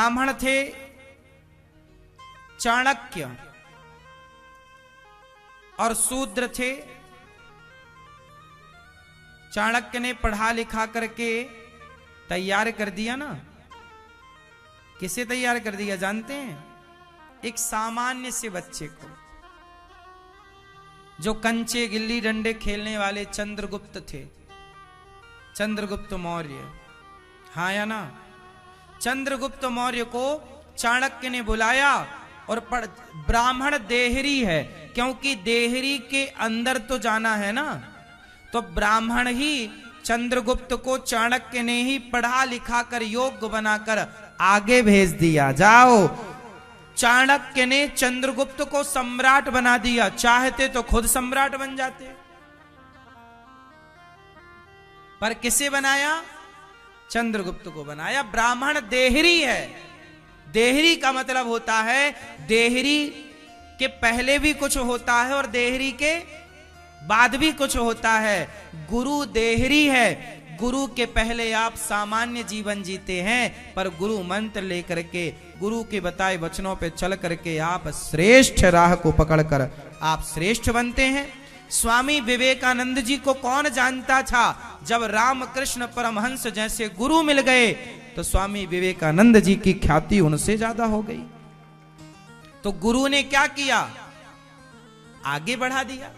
ब्राह्मण थे चाणक्य और शूद्र थे। चाणक्य ने पढ़ा लिखा करके तैयार कर दिया ना। किसे तैयार कर दिया जानते हैं? एक सामान्य से बच्चे को, जो कंचे गिल्ली डंडे खेलने वाले चंद्रगुप्त थे, चंद्रगुप्त मौर्य। हाँ या ना? चंद्रगुप्त मौर्य को चाणक्य ने बुलाया और ब्राह्मण देहरी है, क्योंकि देहरी के अंदर तो जाना है ना, तो ब्राह्मण ही चंद्रगुप्त को चाणक्य ने ही पढ़ा लिखा कर योग्य बनाकर आगे भेज दिया। जाओ, चाणक्य ने चंद्रगुप्त को सम्राट बना दिया। चाहते तो खुद सम्राट बन जाते, पर किसे बनाया? चंद्रगुप्त को बनाया। ब्राह्मण देहरी है। देहरी का मतलब होता है, देहरी के पहले भी कुछ होता है और देहरी के बाद भी कुछ होता है। गुरु देहरी है। गुरु के पहले आप सामान्य जीवन जीते हैं, पर गुरु मंत्र लेकर के, गुरु के बताए वचनों पे चल करके आप श्रेष्ठ राह को पकड़कर आप श्रेष्ठ बनते हैं। स्वामी विवेकानंद जी को कौन जानता था? जब रामकृष्ण परमहंस जैसे गुरु मिल गए तो स्वामी विवेकानंद जी की ख्याति उनसे ज्यादा हो गई। तो गुरु ने क्या किया? आगे बढ़ा दिया।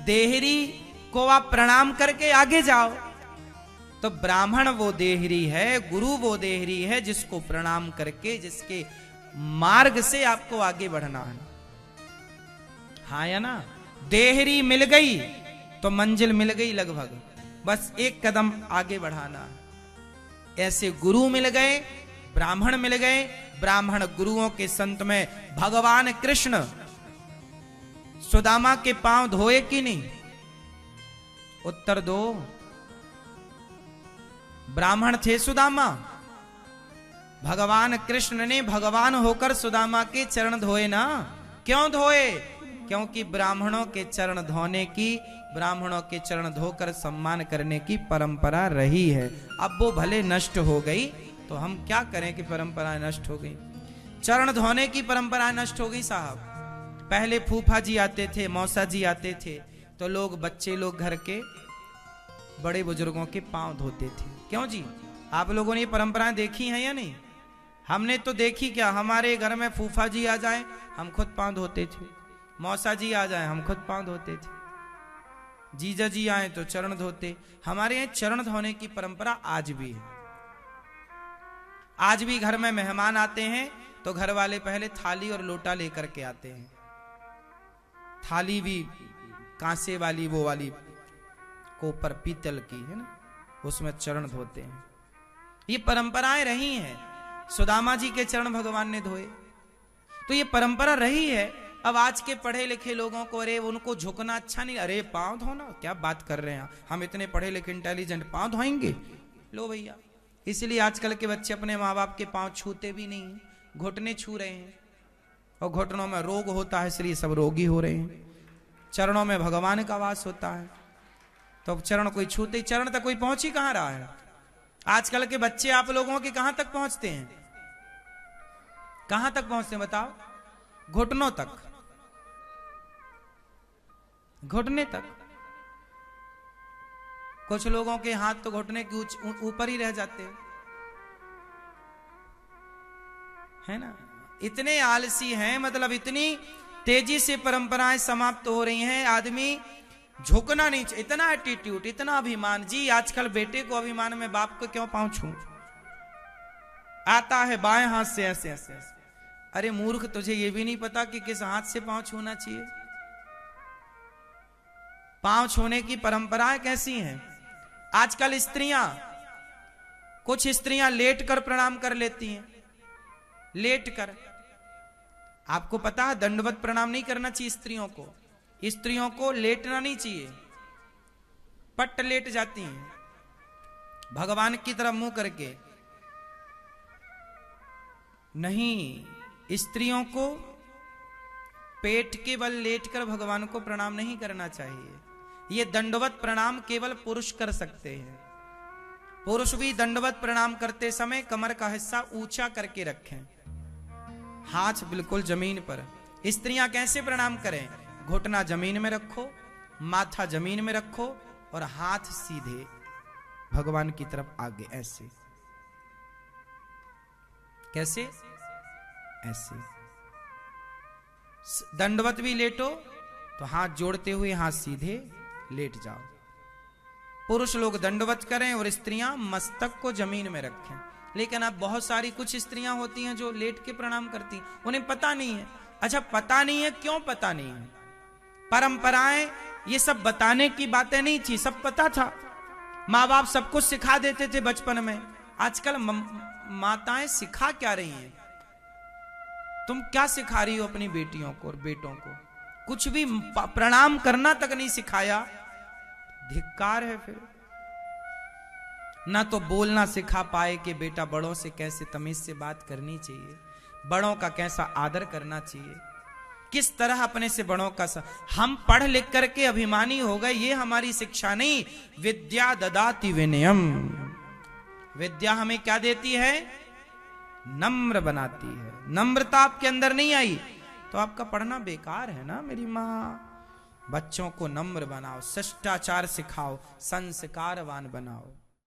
देहरी को आप प्रणाम करके आगे जाओ। तो ब्राह्मण वो देहरी है, गुरु वो देहरी है जिसको प्रणाम करके, जिसके मार्ग से आपको आगे बढ़ना है। हाँ या ना? देहरी मिल गई तो मंजिल मिल गई लगभग, बस एक कदम आगे बढ़ाना। ऐसे गुरु मिल गए, ब्राह्मण मिल गए। ब्राह्मण गुरुओं के संत में भगवान कृष्ण सुदामा के पांव धोए कि नहीं? उत्तर दो। ब्राह्मण थे सुदामा। भगवान कृष्ण ने भगवान होकर सुदामा के चरण धोए ना। क्यों धोए? क्योंकि ब्राह्मणों के चरण धोने की, ब्राह्मणों के चरण धोकर सम्मान करने की परंपरा रही है। अब वो भले नष्ट हो गई तो हम क्या करें कि परंपरा नष्ट हो गई। चरण धोने की परंपरा नष्ट हो गई साहब। पहले फूफा जी आते थे, मौसा जी आते थे, तो लोग, बच्चे लोग घर के बड़े बुजुर्गों के पांव धोते थे। क्यों जी? आप लोगों ने ये परंपराएं देखी हैं या नहीं? हमने तो देखी क्या? हमारे घर में फूफा जी आ जाए हम खुद पांव धोते थे, मौसा जी आ जाए हम खुद पांव धोते थे, जीजा जी आए तो चरण धोते। हमारे यहाँ चरण धोने की परंपरा आज भी है। आज भी घर में मेहमान आते हैं तो घर वाले पहले थाली और लोटा लेकर के आते हैं। थाली भी कांसे वाली, वो वाली कोपर पीतल की है ना, उसमें चरण धोते हैं। ये परंपराएं रही हैं। सुदामा जी के चरण भगवान ने धोए, तो ये परंपरा रही है। अब आज के पढ़े लिखे लोगों को, अरे उनको झुकना अच्छा नहीं, अरे पांव धोना, क्या बात कर रहे हैं हम, इतने पढ़े लिखे इंटेलिजेंट, पांव धोएंगे? लो भैया। इसलिए आजकल के बच्चे अपने माँ बाप के पांव छूते भी नहीं, घुटने छू रहे हैं, और घुटनों में रोग होता है इसलिए सब रोगी हो रहे हैं। चरणों में भगवान का वास होता है, तो चरण कोई छूते, चरण तक कोई पहुंच ही कहां रहा है। आजकल के बच्चे आप लोगों के कहां तक पहुंचते हैं? कहां तक पहुंचते हैं बताओ? घुटनों तक, घुटने तक। कुछ लोगों के हाथ तो घुटने के ऊपर ही रह जाते है ना। इतने आलसी हैं, मतलब इतनी तेजी से परंपराएं समाप्त हो रही हैं। आदमी झुकना नहीं चाहिए, इतना एटीट्यूड, इतना अभिमान। जी आजकल बेटे को अभिमान में बाप को क्यों पांव छू आता है बाएं हाथ से ऐसे ऐसे ऐसे। अरे मूर्ख, तुझे ये भी नहीं पता कि किस हाथ से पांव छूना चाहिए? पांव छूने की परंपराएं कैसी हैं? आजकल स्त्रियां, कुछ स्त्रियां लेट कर प्रणाम कर लेती हैं, लेट कर। आपको पता है दंडवत प्रणाम नहीं करना चाहिए स्त्रियों को। स्त्रियों को लेटना नहीं चाहिए, पट लेट जाती हैं भगवान की तरफ मुंह करके। नहीं, स्त्रियों को पेट के बल लेटकर भगवान को प्रणाम नहीं करना चाहिए। ये दंडवत प्रणाम केवल पुरुष कर सकते हैं। पुरुष भी दंडवत प्रणाम करते समय कमर का हिस्सा ऊंचा करके रखें, हाथ बिल्कुल जमीन पर। स्त्रियां कैसे प्रणाम करें? घुटना जमीन में रखो, माथा जमीन में रखो और हाथ सीधे भगवान की तरफ आगे, ऐसे। कैसे? ऐसे। दंडवत भी लेटो तो हाथ जोड़ते हुए हाथ सीधे लेट जाओ। पुरुष लोग दंडवत करें और स्त्रियां मस्तक को जमीन में रखें। लेकिन अब बहुत सारी कुछ स्त्रियां होती हैं जो लेट के प्रणाम करती, उन्हें पता नहीं है। अच्छा, पता नहीं है, क्यों पता नहीं है? परंपराएं ये सब बताने की बातें नहीं थी, सब पता था। माँ बाप सब कुछ सिखा देते थे बचपन में। आजकल माताएं सिखा क्या रही हैं? तुम क्या सिखा रही हो अपनी बेटियों को और बेटों को? कुछ भी प्रणाम करना तक नहीं सिखाया, धिक्कार है। फिर ना तो बोलना सिखा पाए कि बेटा बड़ों से कैसे तमीज से बात करनी चाहिए, बड़ों का कैसा आदर करना चाहिए, किस तरह अपने से बड़ों का हम पढ़ लिख करके अभिमानी हो गए, ये हमारी शिक्षा नहीं। विद्या ददाति विनयम, विद्या हमें क्या देती है? नम्र बनाती है। नम्रता आपके अंदर नहीं आई तो आपका पढ़ना बेकार है ना मेरी माँ। बच्चों को नम्र बनाओ, शिष्टाचार सिखाओ, संस्कारवान बनाओ।